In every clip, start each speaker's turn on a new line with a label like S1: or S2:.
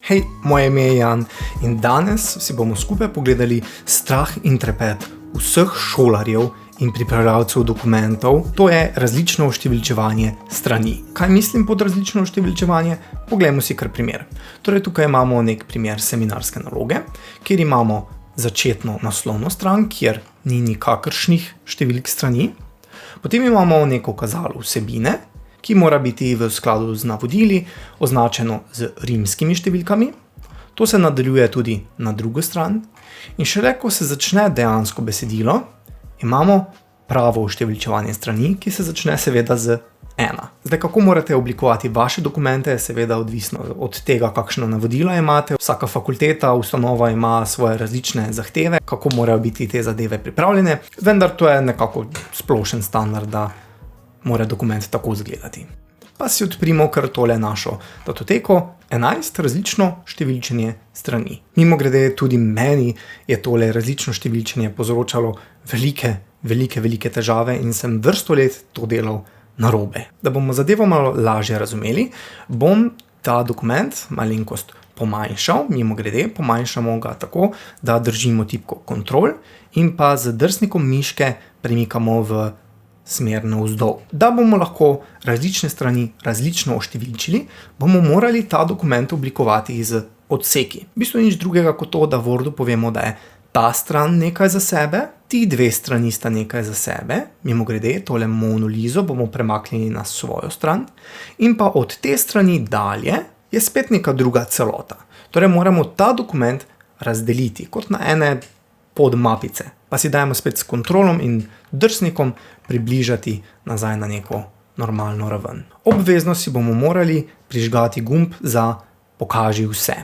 S1: Hej, moje ime je Jan in danes si bomo skupaj pogledali strah in trepet vseh šolarjev in pripravljavcev dokumentov, to je različno oštevilčevanje strani. Kaj mislim pod različno oštevilčevanje? Poglejmo si kar primer. Torej tukaj imamo nek primer seminarske naloge, kjer imamo začetno naslovno stran, kjer ni nikakršnih številk strani. Potem imamo neko kazalo vsebine, ki mora biti v skladu z navodili označeno z rimskimi številkami. To se nadaljuje tudi na drugo stran. In šele, ko se začne dejansko besedilo, imamo pravo oštevilčevanje strani, ki se začne seveda z 1. Zdaj, kako morate oblikovati vaše dokumente, je seveda odvisno od tega, kakšno navodila imate. Vsaka fakulteta, ustanova ima svoje različne zahteve, kako morajo biti te zadeve pripravljene, vendar to je nekako splošen standard, da mora dokument tako izgledati. Pa si odprimo kar tole našo datoteko, 11 različno številčenje strani. Mimogrede, tudi meni je tole različno številčenje povzročalo velike težave in sem vrsto let to delal narobe. Da bomo zadevo malo lažje razumeli, bom ta dokument malenkost pomanjšal, mimogrede, pomanjšamo ga tako, da držimo tipko Ctrl in pa z drsnikom miške premikamo v smer navzdol. Da bomo lahko različne strani različno oštevilčili, bomo morali ta dokument oblikovati z odseki. V bistvu nič drugega kot to, da v Wordu povemo, da je ta stran nekaj za sebe, ti dve strani sta nekaj za sebe, mimogrede, tole monolizo bomo premaknili na svojo stran, in pa od te strani dalje je spet neka druga celota. Torej moramo ta dokument razdeliti kot na ene podmapice. Pa si dajemo spet s kontrolom in drsnikom približati nazaj na neko normalno raven. Obvezno si bomo morali prižgati gumb za pokaži vse.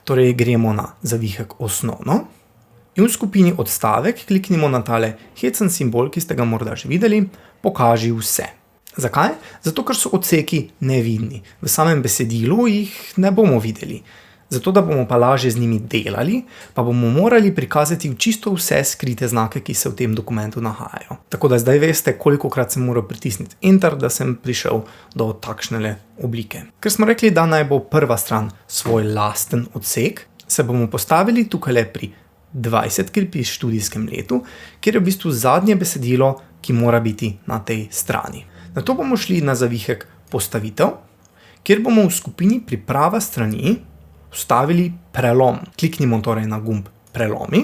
S1: Torej gremo na zavihek osnovno in v skupini odstavek kliknimo na tale hecen simbol, ki ste ga morda že videli, pokaži vse. Zakaj? Zato, ker so odseki nevidni. V samem besedilu jih ne bomo videli. Zato, da bomo pa lažje z njimi delali, pa bomo morali prikazati čisto vse skrite znake, ki se v tem dokumentu nahajajo. Tako da zdaj veste, kolikokrat sem moral pritisniti Enter, da sem prišel do takšnele oblike. Ker smo rekli, da naj bo prva stran svoj lasten odsek, se bomo postavili tukaj pri 20 pri študijskem letu, kjer je v bistvu zadnje besedilo, ki mora biti na tej strani. Nato bomo šli na zavihek Postavitev, kjer bomo v skupini Priprava strani vstavili prelom. Kliknimo torej na gumb Prelomi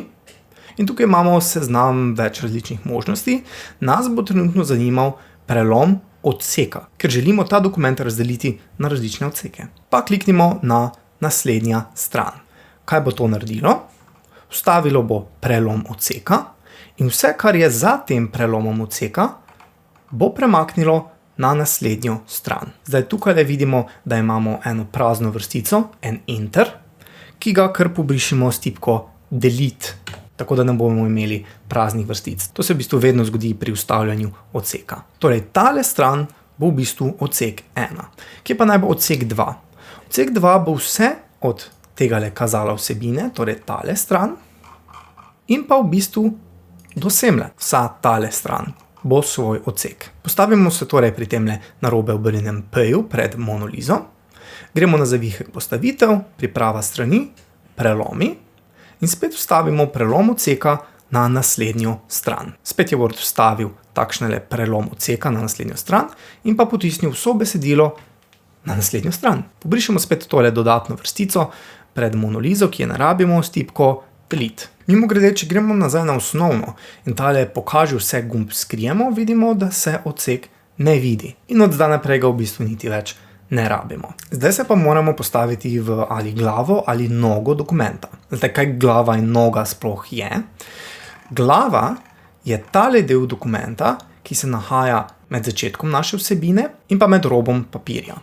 S1: in tukaj imamo seznam več različnih možnosti. Nas bo trenutno zanimal prelom odseka, ker želimo ta dokument razdeliti na različne odseke. Pa kliknimo na naslednja stran. Kaj bo to naredilo? Vstavilo bo prelom odseka in vse, kar je za tem prelomom odseka, bo premaknilo na naslednjo stran. Zdaj tukaj vidimo, da imamo eno prazno vrstico, en Enter, ki ga kar pobrišimo s tipko Delete, tako da ne bomo imeli praznih vrstic. To se v bistvu vedno zgodi pri vstavljanju odseka. Torej, tale stran bo v bistvu odsek 1. Kje pa naj bo odsek 2? Odsek 2 bo vse od tegale kazala vsebine, torej tale stran, in pa v bistvu do semle, vsa tale stran bo svoj odsek. Postavimo se torej pri temle narobe obrnjenem P-ju pred monolizo, gremo na zavihek Postavitev, Priprava strani, Prelomi in spet vstavimo prelom odseka na naslednjo stran. Spet je Word vstavil takšnele prelom odseka na naslednjo stran in pa potisnil vso besedilo na naslednjo stran. Pobrišemo spet tole dodatno vrstico pred monolizo, ki je ne rabimo, s tipko Delete. Mimogrede, če gremo nazaj na osnovno in tale pokaži vse gumb skrijemo, vidimo, da se odsek ne vidi. In od zdaj naprej ga v bistvu niti več ne rabimo. Zdaj se pa moramo postaviti v ali glavo ali nogo dokumenta. Zdaj, kaj glava in noga sploh je? Glava je tale del dokumenta, ki se nahaja med začetkom naše vsebine in pa med robom papirja.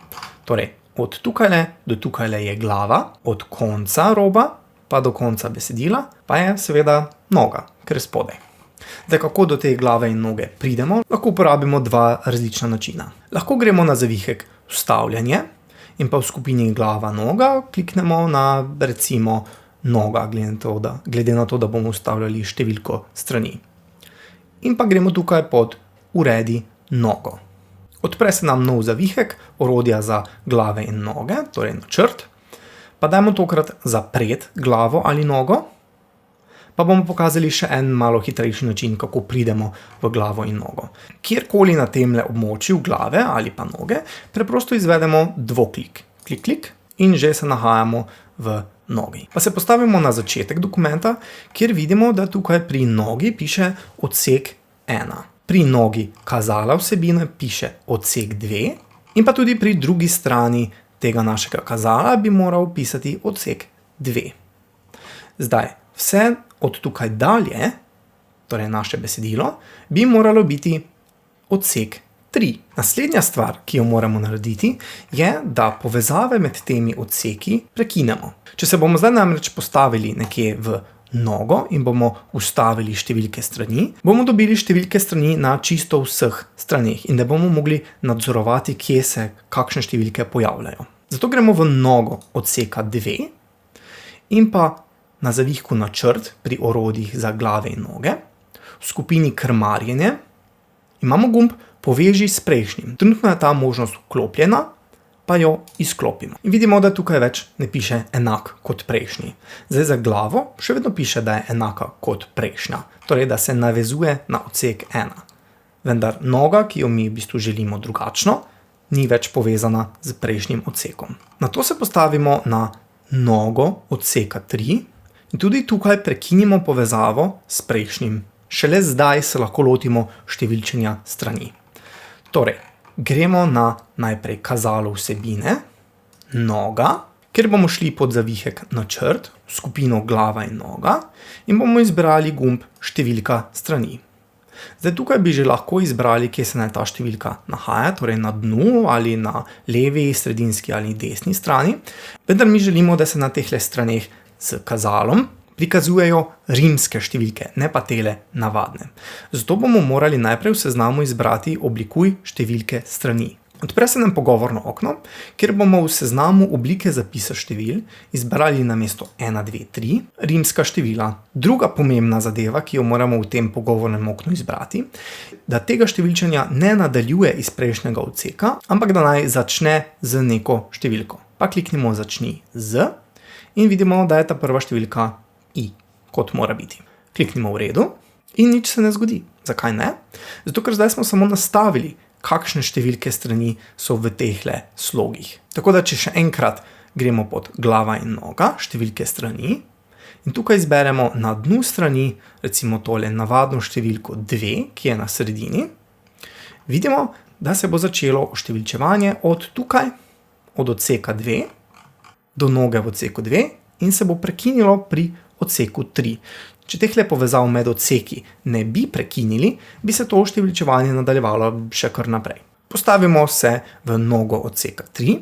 S1: Torej, od tukajle do tukajle je glava, od konca roba pa do konca besedila, pa je seveda noga, ker je spodaj. Zdaj, kako do te glave in noge pridemo, lahko uporabimo dva različna načina. Lahko gremo na zavihek Vstavljanje in pa v skupini glava-noga kliknemo na recimo noga, glede na to, da bomo vstavljali številko strani. In pa gremo tukaj pod Uredi nogo. Odpre se nam nov zavihek, orodja za glave in noge, torej načrt. Pa dajmo tokrat zapreti glavo ali nogo, pa bomo pokazali še en malo hitrejši način, kako pridemo v glavo in nogo. Kjerkoli na temle območju glave ali pa noge, preprosto izvedemo dvoklik. Klik, klik in že se nahajamo v nogi. Pa se postavimo na začetek dokumenta, kjer vidimo, da tukaj pri nogi piše odsek 1. Pri nogi kazala vsebine piše odsek 2 in pa tudi pri drugi strani tega našega kazala bi moral pisati odsek 2. Zdaj, vse od tukaj dalje, torej naše besedilo, bi moralo biti odsek 3. Naslednja stvar, ki jo moramo narediti, je, da povezave med temi odseki prekinemo. Če se bomo zdaj namreč postavili nekje v nogo in bomo ustavili številke strani, bomo dobili številke strani na čisto vseh straneh in ne bomo mogli nadzorovati, kje se kakšne številke pojavljajo. Zato gremo v nogo odseka 2 in pa na zavihku načrt pri orodjih za glave in noge. V skupini krmarjenje imamo gumb Poveži s prejšnjim. Trenutno je ta možnost vklopljena, pa jo izklopimo. In vidimo, da tukaj več ne piše enak kot prejšnji. Zdaj za glavo še vedno piše, da je enaka kot prejšnja, torej da se navezuje na odsek 1. Vendar noga, ki jo mi v bistvu želimo drugačno, ni več povezana z prejšnjim odsekom. Nato se postavimo na nogo odseka 3 in tudi tukaj prekinimo povezavo s prejšnjim. Šele zdaj se lahko lotimo številčenja strani. Torej, gremo na najprej kazalo vsebine, noga, kjer bomo šli pod zavihek načrt, v skupino glava in noga in bomo izbrali gumb številka strani. Zdaj tukaj bi že lahko izbrali, kje se naj ta številka nahaja, torej na dnu ali na levi, sredinski ali desni strani, vendar mi želimo, da se na tehle straneh s kazalom prikazujejo rimske številke, ne pa tele navadne. Zato bomo morali najprej v seznamu izbrati oblikuj številke strani. Odpre se nam pogovorno okno, kjer bomo v seznamu oblike zapisa števil izbrali namesto 1, 2, 3 rimska števila. Druga pomembna zadeva, ki jo moramo v tem pogovornem oknu izbrati, da tega številčenja ne nadaljuje iz prejšnjega odseka, ampak da naj začne z neko številko. Pa kliknimo začni z in vidimo, da je ta prva številka I, kot mora biti. Kliknimo v redu in nič se ne zgodi. Zakaj ne? Zato, ker zdaj smo samo nastavili, kakšne številke strani so v tehle slogih. Tako da, če še enkrat gremo pod glava in noga, številke strani in tukaj izberemo na dnu strani, recimo tole navadno številko 2, ki je na sredini, vidimo, da se bo začelo številčevanje od tukaj, od odseka 2 do noge v odseku 2 in se bo prekinilo pri odseku 3. Če tehle povezav med odseki ne bi prekinili, bi se to številčevanje nadaljevalo še kar naprej. Postavimo se v nogo odseka 3,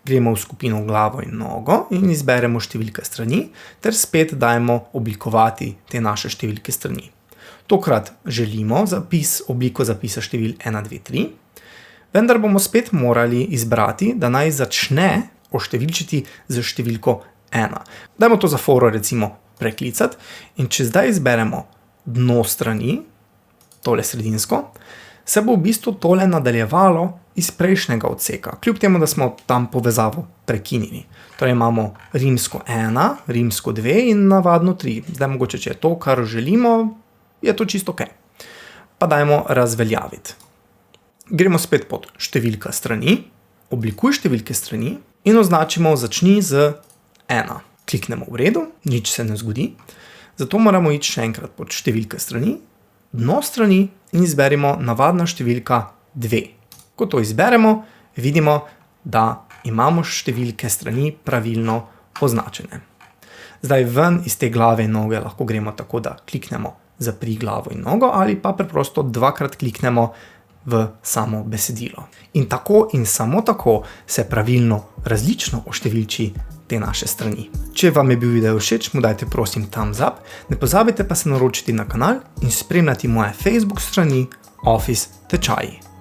S1: gremo v skupino glavo in nogo in izberemo številke strani, ter spet dajemo oblikovati te naše številke strani. Tokrat želimo obliko zapisa števil 1, 2, 3, vendar bomo spet morali izbrati, da naj začne oštevilčiti z številko 1. Dajmo to za foro recimo preklicati in če zdaj izberemo dno strani, tole sredinsko, se bo v bistvu tole nadaljevalo iz prejšnjega odseka, kljub temu, da smo tam povezavo prekinili. Torej imamo rimsko 1, rimsko 2 in navadno 3. Zdaj mogoče, če je to, kar želimo, je to čisto ok. Pa dajmo razveljaviti. Gremo spet pod številka strani, oblikuj številke strani in označimo začni z 1. Kliknemo v redu, nič se ne zgodi, zato moramo iti še enkrat pod številke strani, dno strani in izberemo navadna številka 2. Ko to izberemo, vidimo, da imamo številke strani pravilno označene. Zdaj ven iz te glave in noge lahko gremo tako, da kliknemo zapri glavo in nogo ali pa preprosto dvakrat kliknemo v samo besedilo. In tako in samo tako se pravilno različno oštevilči te naše strani. Če vam je bil video všeč, mu dajte prosim thumbs up, ne pozabite pa se naročiti na kanal in spremljati moje Facebook strani Office tečaji.